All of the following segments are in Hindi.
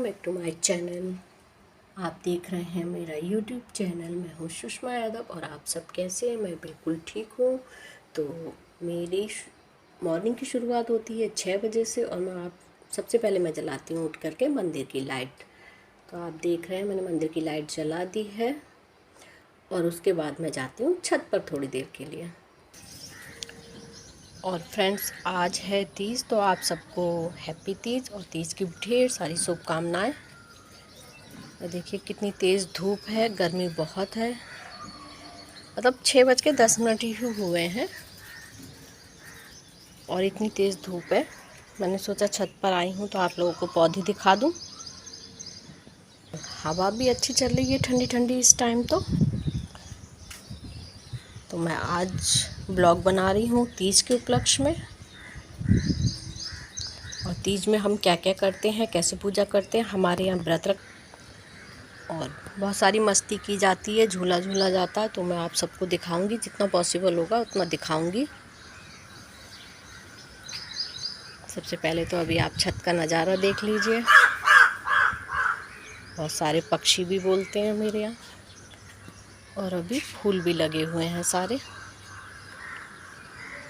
Back to my channel. आप देख रहे हैं मेरा यूट्यूब चैनल। मैं हूँ सुषमा यादव और आप सब कैसे हैं? मैं बिल्कुल ठीक हूँ। तो मेरी मॉर्निंग की शुरुआत होती है 6 बजे से और सबसे पहले मैं जलाती हूँ उठ करके मंदिर की लाइट। तो आप देख रहे हैं मैंने मंदिर की लाइट जला दी है और उसके बाद मैं जाती हूँ छत पर थोड़ी देर के लिए। और फ्रेंड्स, आज है तीज, तो आप सबको हैप्पी तीज और तीज की ढेर सारी शुभकामनाएं। देखिए कितनी तेज़ धूप है, गर्मी बहुत है। मतलब 6:10 ही हुए हैं और इतनी तेज़ धूप है। मैंने सोचा छत पर आई हूँ तो आप लोगों को पौधे दिखा दूँ। हवा भी अच्छी चल रही है, ठंडी ठंडी इस टाइम। तो मैं आज ब्लॉग बना रही हूँ तीज के उपलक्ष्य में। और तीज में हम क्या क्या करते हैं, कैसे पूजा करते हैं। हमारे यहाँ व्रत रख और बहुत सारी मस्ती की जाती है, झूला झूला जाता है। तो मैं आप सबको दिखाऊंगी, जितना पॉसिबल होगा उतना दिखाऊंगी। सबसे पहले तो अभी आप छत का नज़ारा देख लीजिए। बहुत सारे पक्षी भी बोलते हैं मेरे यहाँ, और अभी फूल भी लगे हुए हैं सारे,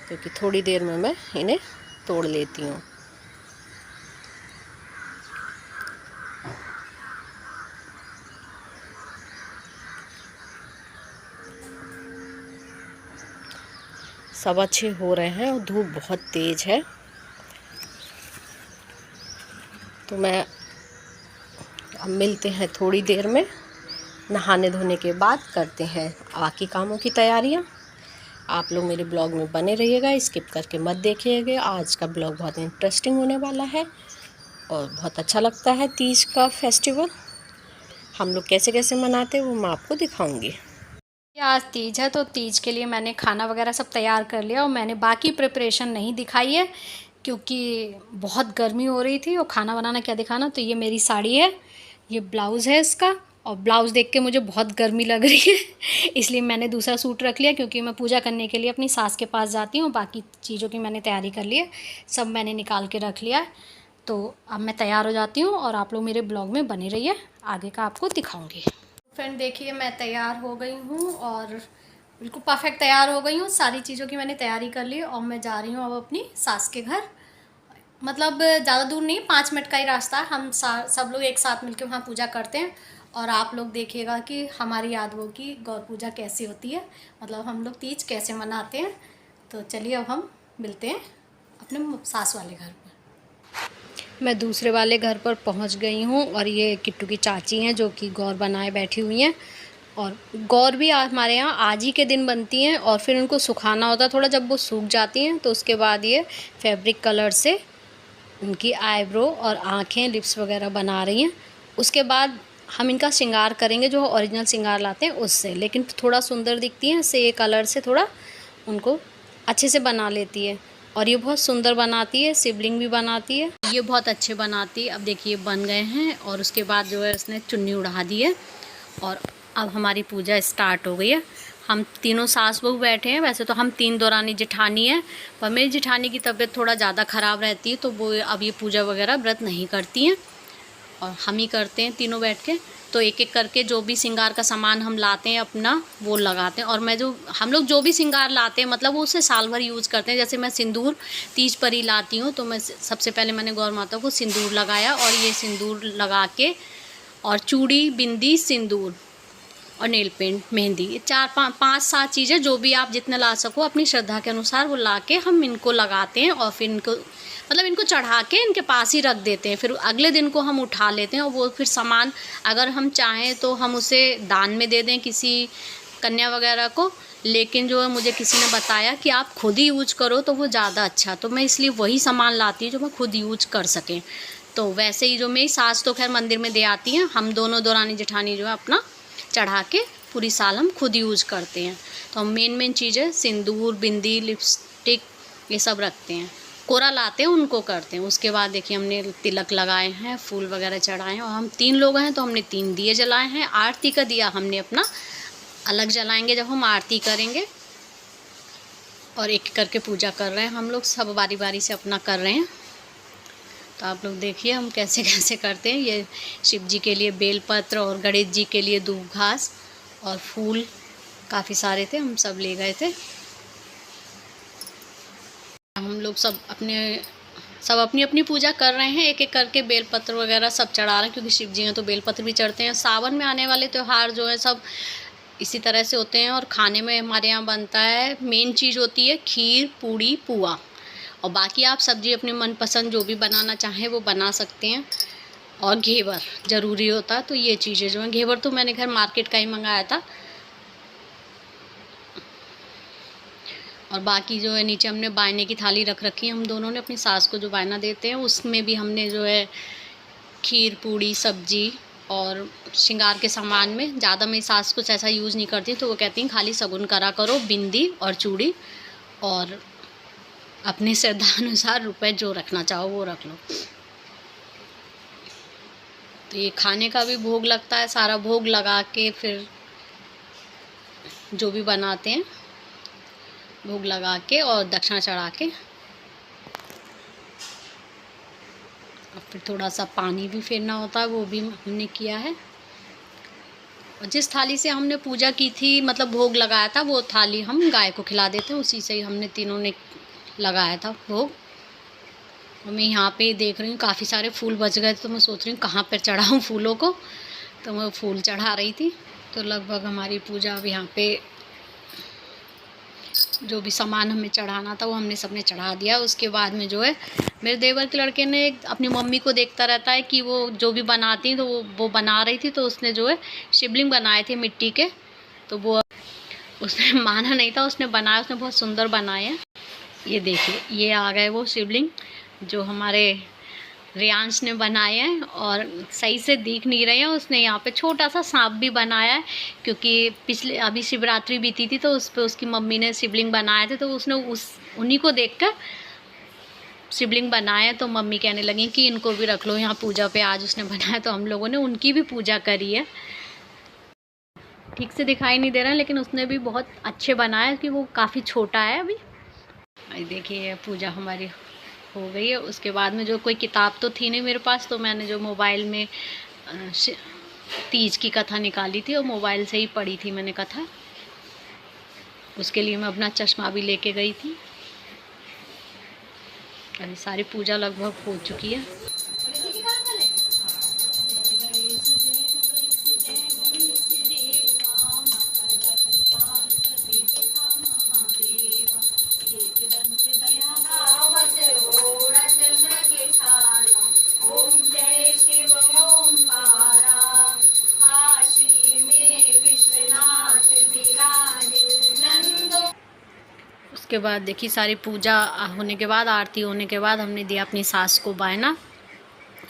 क्योंकि थोड़ी देर में मैं इन्हें तोड़ लेती हूँ। सवा 6 हो रहे हैं और धूप बहुत तेज़ है। तो मैं अब मिलते हैं थोड़ी देर में। नहाने धोने के बाद करते हैं बाकी कामों की तैयारियां। आप लोग मेरे ब्लॉग में बने रहिएगा, स्किप करके मत देखिएगा। आज का ब्लॉग बहुत इंटरेस्टिंग होने वाला है और बहुत अच्छा लगता है। तीज का फेस्टिवल हम लोग कैसे कैसे मनाते हैं वो मैं आपको दिखाऊंगी। आज तीज है तो तीज के लिए मैंने खाना वगैरह सब तैयार कर लिया और मैंने बाकी प्रिपरेशन नहीं दिखाई है क्योंकि बहुत गर्मी हो रही थी और खाना बनाना क्या दिखाना। तो ये मेरी साड़ी है, ये ब्लाउज़ है इसका, और ब्लाउज़ देख के मुझे बहुत गर्मी लग रही है इसलिए मैंने दूसरा सूट रख लिया, क्योंकि मैं पूजा करने के लिए अपनी सास के पास जाती हूँ। बाकी चीज़ों की मैंने तैयारी कर ली है, सब मैंने निकाल के रख लिया है। तो अब मैं तैयार हो जाती हूँ और आप लोग मेरे ब्लॉग में बने रहिए, आगे का आपको दिखाऊँगी। फ्रेंड देखिए मैं तैयार हो गई हूँ और बिल्कुल परफेक्ट तैयार हो गई हूँ। सारी चीज़ों की मैंने तैयारी कर ली और मैं जा रही हूँ अब अपनी सास के घर। मतलब ज़्यादा दूर नहीं, 5 मिनट का ही रास्ता है। हम सब लोग एक साथ मिलकर वहाँ पूजा करते हैं और आप लोग देखिएगा कि हमारी यादवों की गौर पूजा कैसी होती है, मतलब हम लोग तीज कैसे मनाते हैं। तो चलिए अब हम मिलते हैं अपने सास वाले घर पर। मैं दूसरे वाले घर पर पहुंच गई हूं और ये किट्टू की चाची हैं जो कि गौर बनाए बैठी हुई हैं। और गौर भी हमारे यहाँ आज ही के दिन बनती हैं और फिर उनको सुखाना होता है थोड़ा। जब वो सूख जाती हैं तो उसके बाद ये फैब्रिक कलर से उनकी आईब्रो और आँखें, लिप्स वगैरह बना रही हैं। उसके बाद हम इनका श्रृंगार करेंगे जो ओरिजिनल श्रृंगार लाते हैं उससे, लेकिन थोड़ा सुंदर दिखती हैं इससे, ये कलर से थोड़ा उनको अच्छे से बना लेती है। और ये बहुत सुंदर बनाती है, शिवलिंग भी बनाती है, ये बहुत अच्छे बनाती है। अब देखिए बन गए हैं और उसके बाद जो है उसने चुन्नी उड़ा दी है और अब हमारी पूजा स्टार्ट हो गई है। हम तीनों सास बहू बैठे हैं। वैसे तो हम 3 दौरानी जेठानी हैं, पर मेरी जेठानी की तबीयत थोड़ा ज़्यादा ख़राब रहती है तो वो अब ये पूजा वगैरह व्रत नहीं करती हैं और हम ही करते हैं तीनों बैठ के। तो एक एक करके जो भी श्रृंगार का सामान हम लाते हैं अपना वो लगाते हैं। और हम लोग जो भी श्रृंगार लाते हैं मतलब वो उसे साल भर यूज़ करते हैं। जैसे मैं सिंदूर तीज पर ही लाती हूँ तो मैं सबसे पहले मैंने गौर माता को सिंदूर लगाया और ये सिंदूर लगा के और चूड़ी, बिंदी, सिंदूर और नेल पेंट, मेहंदी, ये 4-5-7 चीज़ें जो भी आप जितने ला सको अपनी श्रद्धा के अनुसार वो ला के हम इनको लगाते हैं और फिर इनको मतलब इनको चढ़ा के इनके पास ही रख देते हैं। फिर अगले दिन को हम उठा लेते हैं और वो फिर सामान अगर हम चाहें तो हम उसे दान में दे दें किसी कन्या वगैरह को, लेकिन जो है मुझे किसी ने बताया कि आप खुद ही यूज करो तो वो ज़्यादा अच्छा, तो मैं इसलिए वही सामान लाती हूँ जो मैं खुद यूज कर सकें। तो वैसे ही जो मेरी सास तो खैर मंदिर में दे आती हैं, हम दोनों दौरानी जेठानी जो है अपना चढ़ा के पूरी साल हम खुद यूज़ करते हैं। तो हम मेन चीज़ें सिंदूर, बिंदी, लिपस्टिक ये सब रखते हैं। कोरा लाते हैं उनको करते हैं। उसके बाद देखिए हमने तिलक लगाए हैं, फूल वगैरह चढ़ाए हैं और हम 3 लोग हैं तो हमने 3 दिए जलाए हैं। आरती का दिया हमने अपना अलग जलाएंगे जब हम आरती करेंगे। और एक करके पूजा कर रहे हैं हम लोग, सब बारी बारी से अपना कर रहे हैं। तो आप लोग देखिए हम कैसे कैसे करते हैं। ये शिव जी के लिए बेलपत्र और गणेश जी के लिए दूब घास और फूल काफ़ी सारे थे, हम सब ले गए थे। हम लोग सब अपनी अपनी पूजा कर रहे हैं, एक एक करके बेलपत्र वगैरह सब चढ़ा रहे हैं, क्योंकि शिव जी हैं तो बेलपत्र भी चढ़ते हैं। सावन में आने वाले त्यौहार जो है सब इसी तरह से होते हैं। और खाने में हमारे यहाँ बनता है, मेन चीज़ होती है खीर, पूड़ी, पुआ, और बाकी आप सब्ज़ी अपने मनपसंद जो भी बनाना चाहें वो बना सकते हैं। और घेवर ज़रूरी होता है। तो ये चीज़ें जो हैं, घेवर तो मैंने घर मार्केट का ही मंगाया था। और बाकी जो है नीचे हमने बायने की थाली रख रखी है, हम दोनों ने अपनी सास को जो बायना देते हैं उसमें भी हमने जो है खीर, पूड़ी, सब्जी और श्रृंगार के सामान में ज़्यादा मेरी सास कुछ ऐसा यूज़ नहीं करती, तो वो कहती हैं खाली शगुन करा करो, बिंदी और चूड़ी, और अपनी श्रद्धानुसार रुपए जो रखना चाहो वो रख लो। तो ये खाने का भी भोग लगता है, सारा भोग लगा के फिर जो भी बनाते हैं भोग लगा के और दक्षिणा चढ़ा के, और फिर थोड़ा सा पानी भी फेरना होता है, वो भी हमने किया है। और जिस थाली से हमने पूजा की थी, मतलब भोग लगाया था, वो थाली हम गाय को खिला देते हैं, उसी से ही हमने तीनों ने लगाया था भोग। और मैं यहाँ पे देख रही हूँ काफ़ी सारे फूल बच गए, तो मैं सोच रही हूँ कहाँ पर चढ़ाऊँ फूलों को, तो मैं फूल चढ़ा रही थी। तो लगभग हमारी पूजा अब यहाँ पे जो भी सामान हमें चढ़ाना था वो हमने सबने चढ़ा दिया। उसके बाद में जो है मेरे देवर के लड़के ने अपनी मम्मी को देखता रहता है कि वो जो भी बनाती हैं, तो वो बना रही थी, तो उसने जो है शिवलिंग बनाए थे मिट्टी के, तो वो उसने माना नहीं था, उसने बनाया, उसने बहुत सुंदर बनाए हैं। ये देखिए ये आ गए वो शिवलिंग जो हमारे रियांश ने बनाए हैं, और सही से दिख नहीं रहे हैं। उसने यहाँ पे छोटा सा सांप भी बनाया है, क्योंकि अभी शिवरात्रि बीती थी, तो उस पर उसकी मम्मी ने शिवलिंग बनाए थे, तो उसने उन्हीं को देखकर शिवलिंग बनाए। तो मम्मी कहने लगी कि इनको भी रख लो यहाँ पूजा पे, आज उसने बनाया, तो हम लोगों ने उनकी भी पूजा करी है। ठीक से दिखाई नहीं दे रहा है, लेकिन उसने भी बहुत अच्छे बनाए, कि वो काफ़ी छोटा है अभी। देखिए पूजा हमारी हो गई है। उसके बाद में जो कोई किताब तो थी नहीं मेरे पास, तो मैंने जो मोबाइल में तीज की कथा निकाली थी, और मोबाइल से ही पढ़ी थी मैंने कथा। उसके लिए मैं अपना चश्मा भी लेके गई थी। अभी सारी पूजा लगभग हो चुकी है। उसके बाद देखिए सारी पूजा होने के बाद, आरती होने के बाद, हमने दिया अपनी सास को बायना।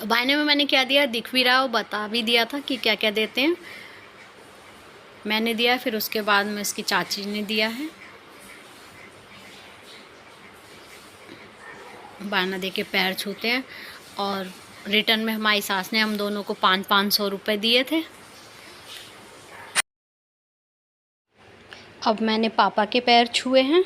बायने में मैंने क्या दिया दिख भी रहा हो, बता भी दिया था कि क्या क्या देते हैं। मैंने दिया, फिर उसके बाद में इसकी चाची ने दिया है। बायना दे के पैर छूते हैं, और रिटर्न में हमारी सास ने हम दोनों को 500 रुपये दिए थे। अब मैंने पापा के पैर छुए हैं।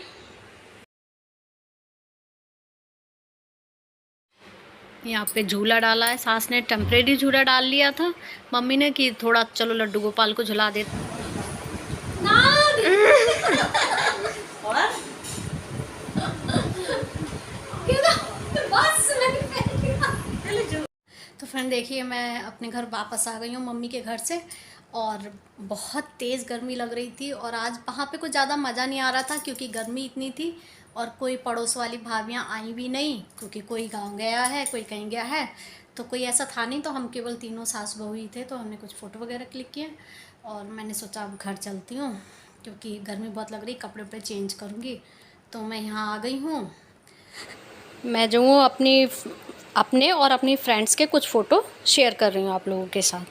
यहाँ पे झूला डाला है, सास ने टेम्परेरी झूला डाल लिया था, मम्मी ने कि थोड़ा चलो लड्डू गोपाल को झुला दे। तो फ्रेंड देखिए मैं अपने घर वापस आ गई हूँ मम्मी के घर से, और बहुत तेज़ गर्मी लग रही थी, और आज वहाँ पे कुछ ज़्यादा मज़ा नहीं आ रहा था, क्योंकि गर्मी इतनी थी, और कोई पड़ोस वाली भाभियाँ आई भी नहीं, क्योंकि कोई गांव गया है, कोई कहीं गया है, तो कोई ऐसा था नहीं। तो हम केवल तीनों सास बहू ही थे, तो हमने कुछ फ़ोटो वगैरह क्लिक किए, और मैंने सोचा अब घर चलती हूँ, क्योंकि गर्मी बहुत लग रही, कपड़े वपड़े चेंज करूँगी। तो मैं यहाँ आ गई हूँ। मैं जो हूँ अपने और अपनी फ्रेंड्स के कुछ फ़ोटो शेयर कर रही हूँ आप लोगों के साथ।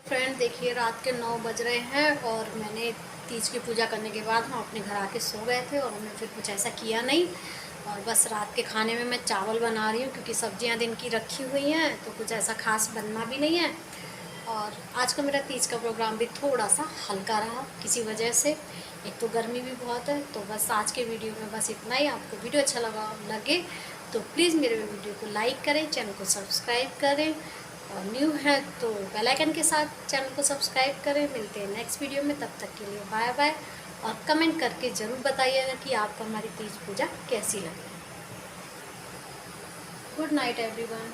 फ्रेंड देखिए रात के 9 बज रहे हैं, और मैंने तीज की पूजा करने के बाद हम अपने घर आके सो गए थे, और हमने फिर कुछ ऐसा किया नहीं। और बस रात के खाने में मैं चावल बना रही हूँ, क्योंकि सब्जियाँ दिन की रखी हुई हैं, तो कुछ ऐसा खास बनना भी नहीं है। और आज का मेरा तीज का प्रोग्राम भी थोड़ा सा हल्का रहा किसी वजह से, एक तो गर्मी भी बहुत है। तो बस आज के वीडियो में बस इतना ही। आपको वीडियो अच्छा लगे तो प्लीज़ मेरे वीडियो को लाइक करें, चैनल को सब्सक्राइब करें, और न्यू है तो बेल आइकन के साथ चैनल को सब्सक्राइब करें। मिलते हैं नेक्स्ट वीडियो में, तब तक के लिए बाय बाय। और कमेंट करके ज़रूर बताइएगा कि आपको हमारी तीज पूजा कैसी लगी। Good night everyone.